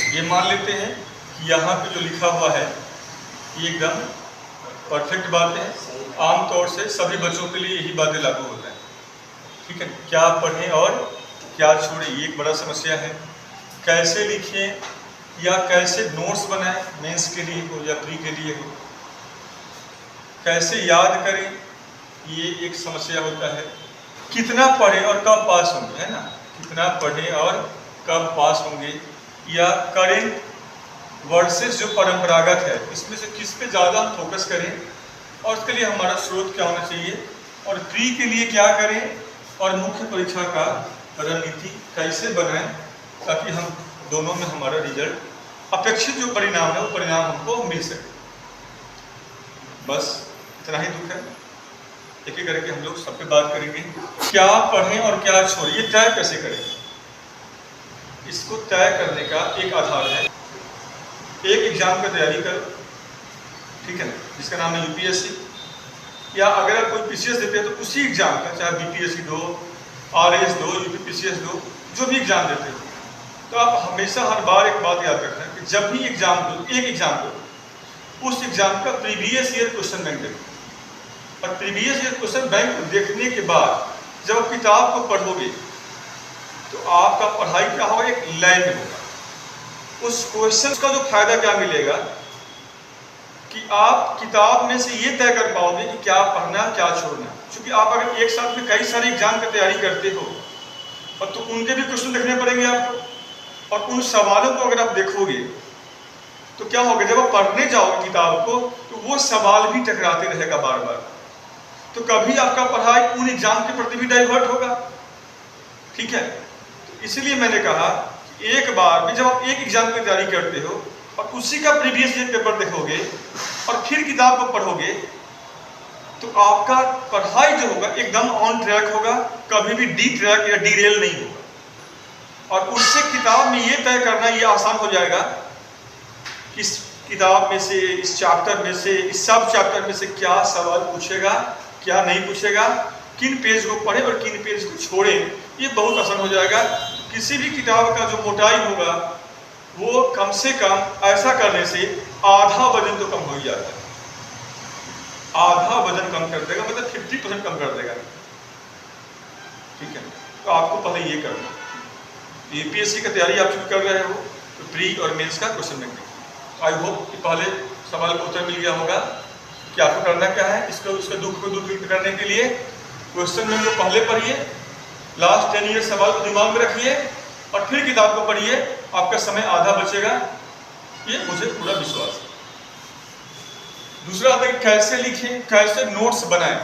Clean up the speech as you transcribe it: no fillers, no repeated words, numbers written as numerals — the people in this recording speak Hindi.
ये मान लेते हैं कि यहाँ पे जो लिखा हुआ है ये एकदम परफेक्ट बात है। आमतौर से सभी बच्चों के लिए यही बातें लागू होता है, ठीक है। क्या पढ़ें और क्या छोड़ें, ये एक बड़ा समस्या है। कैसे लिखें या कैसे नोट्स बनाएं, मेंस के लिए हो या प्री के लिए हो। कैसे याद करें, ये एक समस्या होता है। कितना पढ़ें और कब पास होंगे, है ना। कितना पढ़ें और कब पास होंगे, या करेंट वर्सेस जो परंपरागत है, इसमें से किस पे ज़्यादा हम फोकस करें और उसके लिए हमारा स्रोत क्या होना चाहिए, और प्री के लिए क्या करें, और मुख्य परीक्षा का रणनीति कैसे बनाएं ताकि हम दोनों में हमारा रिजल्ट अपेक्षित जो परिणाम है वो परिणाम हमको मिल सके। बस इतना ही दुख है। एक एक करके हम लोग सब पे बात करेंगे। क्या पढ़ें और क्या छोड़ें, ये तय कैसे करें। इसको तय करने का एक आधार है, एक एग्जाम की तैयारी करो, ठीक है ना, जिसका नाम है यूपीएससी, या अगर आप कोई पीसीएस देते हैं तो उसी एग्जाम का, चाहे बीपीएससी दो, आरएस दो, यूपीपीसीएस दो, जो भी एग्जाम देते हो, तो आप हमेशा हर बार एक बात याद रखना कि जब भी एग्जाम दो, एक एग्जाम दो, उस एग्जाम का प्रीवियस ईयर क्वेश्चन बैंक देखो। और प्रीवियस ईयर क्वेश्चन बैंक को देखने के बाद जब आप किताब को पढ़ोगे तो आपका पढ़ाई क्या होगा, एक लाइन में होगा। उस क्वेश्चन का जो फायदा क्या मिलेगा कि आप किताब में से ये तय कर पाओगे कि क्या पढ़ना क्या छोड़ना। क्योंकि आप अगर एक साथ में कई सारे एग्जाम की तैयारी करते हो और तो उनके भी क्वेश्चन देखने पड़ेंगे आपको, और उन सवालों को अगर आप देखोगे तो क्या होगा, जब आप पढ़ने जाओगे किताब को तो वो सवाल भी टकराते रहेगा बार बार, तो कभी आपका पढ़ाई उन एग्जाम के प्रति भी डाइवर्ट होगा, ठीक है। तो इसलिए मैंने कहा कि एक बार भी जब आप एक एग्जाम की तैयारी करते हो और उसी का प्रीवियस ईयर पेपर देखोगे और फिर किताब को पढ़ोगे तो आपका पढ़ाई जो होगा एकदम ऑन ट्रैक होगा, कभी भी डी ट्रैक या डीरेल नहीं होगा। और उससे किताब में ये तय करना ये आसान हो जाएगा कि इस किताब में से, इस चैप्टर में से, इस सब चैप्टर में से क्या सवाल पूछेगा, क्या नहीं पूछेगा, किन पेज को पढ़े और किन पेज को छोड़े, ये बहुत आसान हो जाएगा। किसी भी किताब का जो मोटाई होगा वो कम से कम ऐसा करने से आधा वजन तो कम हो ही जाता है। आधा वजन कम कर देगा, मतलब 50% कम कर देगा, ठीक है। तो आपको पहले ये करना। यूपीएससी की तैयारी आप शुरू कर रहे हो तो प्री और मेंस का क्वेश्चन बैंक देखिए। आई होप कि पहले सवाल का उत्तर मिल गया होगा कि आपको करना क्या है। इसको उसके दुख को दूर करने के लिए क्वेश्चन बैंक को पहले पढ़िए, लास्ट 10 ईयर सवाल को दिमाग में रखिए और फिर किताब को पढ़िए, आपका समय आधा बचेगा, ये मुझे पूरा विश्वास है। दूसरा आता है कैसे लिखें, कैसे नोट्स बनाएं।